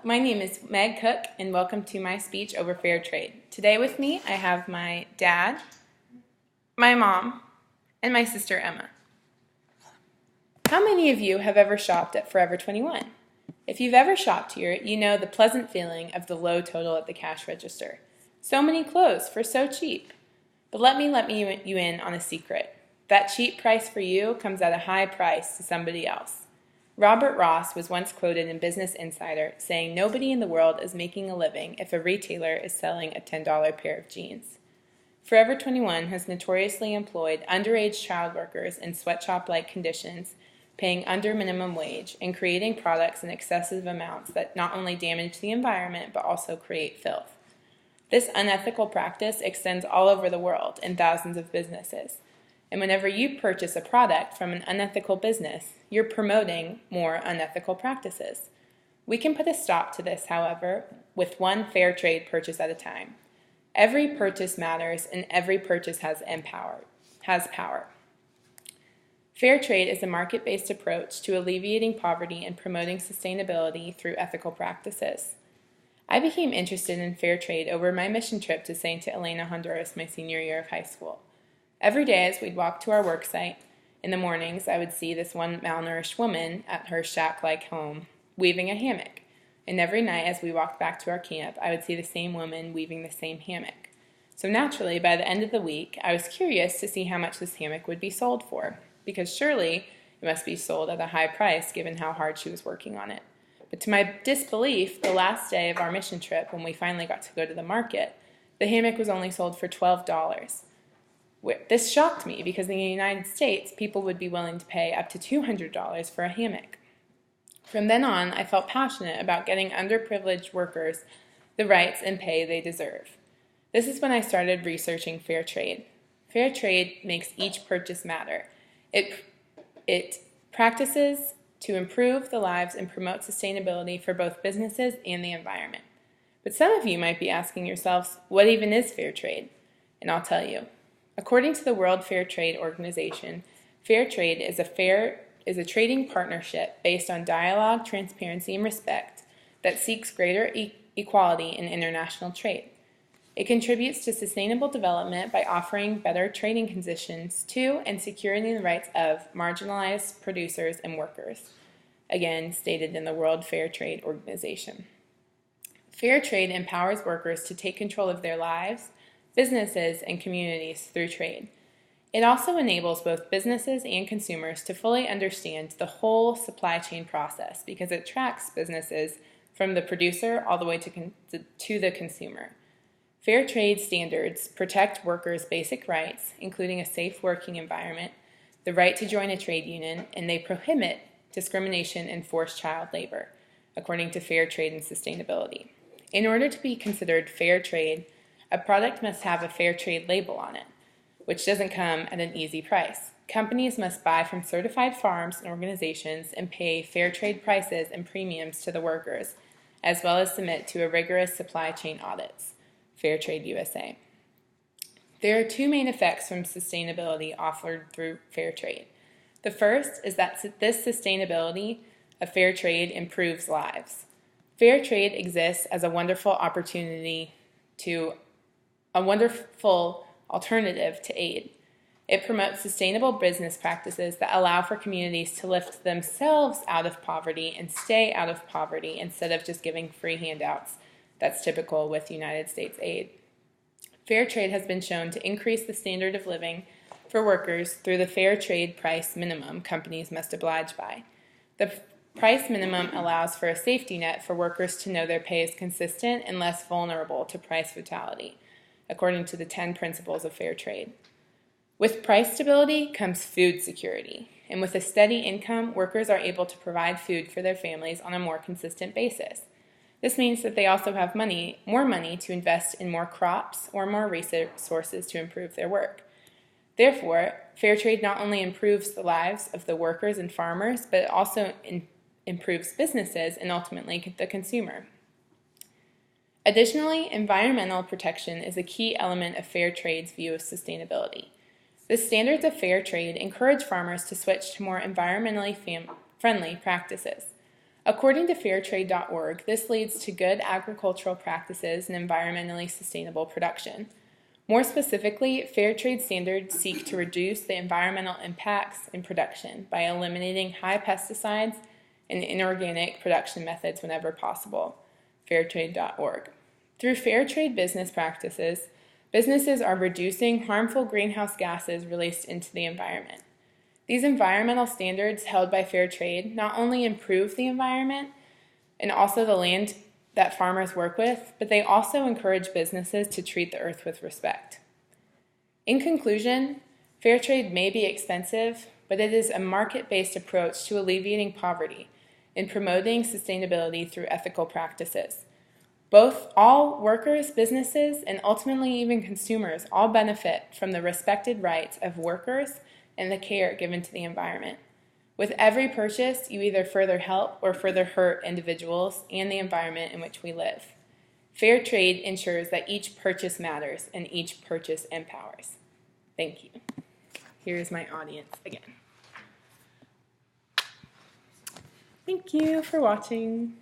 my name is Meg Cook, and welcome to my speech over fair trade. Today with me, I have my dad, my mom, and my sister Emma. How many of you have ever shopped at Forever 21? If you've ever shopped here, you know the pleasant feeling of the low total at the cash register. So many clothes for so cheap. But let me you in on a secret. That cheap price for you comes at a high price to somebody else. Robert Ross was once quoted in Business Insider saying nobody in the world is making a living if a retailer is selling a $10 pair of jeans. Forever 21 has notoriously employed underage child workers in sweatshop-like conditions, paying under minimum wage, and creating products in excessive amounts that not only damage the environment but also create filth. This unethical practice extends all over the world in thousands of businesses. And whenever you purchase a product from an unethical business, you're promoting more unethical practices. We can put a stop to this, however, with one fair trade purchase at a time. Every purchase matters, and every purchase has power. Fair trade is a market-based approach to alleviating poverty and promoting sustainability through ethical practices. I became interested in fair trade over my mission trip to Santa Elena, Honduras, my senior year of high school. Every day as we'd walk to our work site, in the mornings I would see this one malnourished woman at her shack-like home weaving a hammock. And every night as we walked back to our camp, I would see the same woman weaving the same hammock. So naturally, by the end of the week, I was curious to see how much this hammock would be sold for, because surely it must be sold at a high price given how hard she was working on it. But to my disbelief, the last day of our mission trip, when we finally got to go to the market, the hammock was only sold for $12. This shocked me because in the United States, people would be willing to pay up to $200 for a hammock. From then on, I felt passionate about getting underprivileged workers the rights and pay they deserve. This is when I started researching fair trade. Fair trade makes each purchase matter. It practices to improve the lives and promote sustainability for both businesses and the environment. But some of you might be asking yourselves, what even is fair trade? And I'll tell you. According to the World Fair Trade Organization, fair trade is a trading partnership based on dialogue, transparency, and respect that seeks greater equality in international trade. It contributes to sustainable development by offering better trading conditions to and securing the rights of marginalized producers and workers, again stated in the World Fair Trade Organization. Fair trade empowers workers to take control of their lives, businesses, and communities through trade. It also enables both businesses and consumers to fully understand the whole supply chain process because it tracks businesses from the producer all the way to the consumer. Fair trade standards protect workers' basic rights, including a safe working environment, the right to join a trade union, and they prohibit discrimination and forced child labor, according to Fair Trade and Sustainability. In order to be considered fair trade, a product must have a fair trade label on it, which doesn't come at an easy price. Companies must buy from certified farms and organizations and pay fair trade prices and premiums to the workers, as well as submit to a rigorous supply chain audits, Fair Trade USA. There are two main effects from sustainability offered through fair trade. The first is that this sustainability of fair trade improves lives. Fair trade exists as a wonderful alternative to aid. It promotes sustainable business practices that allow for communities to lift themselves out of poverty and stay out of poverty instead of just giving free handouts. That's typical with United States aid. Fair trade has been shown to increase the standard of living for workers through the fair trade price minimum companies must oblige by. The price minimum allows for a safety net for workers to know their pay is consistent and less vulnerable to price volatility, according to the 10 principles of fair trade. With price stability comes food security, and with a steady income, workers are able to provide food for their families on a more consistent basis. This means that they also have more money to invest in more crops or more resources to improve their work. Therefore, fair trade not only improves the lives of the workers and farmers, but it also improves businesses and ultimately the consumer. Additionally, environmental protection is a key element of fair trade's view of sustainability. The standards of fair trade encourage farmers to switch to more environmentally friendly practices. According to fairtrade.org, this leads to good agricultural practices and environmentally sustainable production. More specifically, fair trade standards seek to reduce the environmental impacts in production by eliminating high pesticides and inorganic production methods whenever possible. Fairtrade.org. Through fair trade business practices, businesses are reducing harmful greenhouse gases released into the environment. These environmental standards held by fair trade not only improve the environment and also the land that farmers work with, but they also encourage businesses to treat the earth with respect. In conclusion, fair trade may be expensive, but it is a market-based approach to alleviating poverty and promoting sustainability through ethical practices. All workers, businesses, and ultimately even consumers all benefit from the respected rights of workers and the care given to the environment. With every purchase, you either further help or further hurt individuals and the environment in which we live. Fair trade ensures that each purchase matters and each purchase empowers. Thank you. Here's my audience again. Thank you for watching.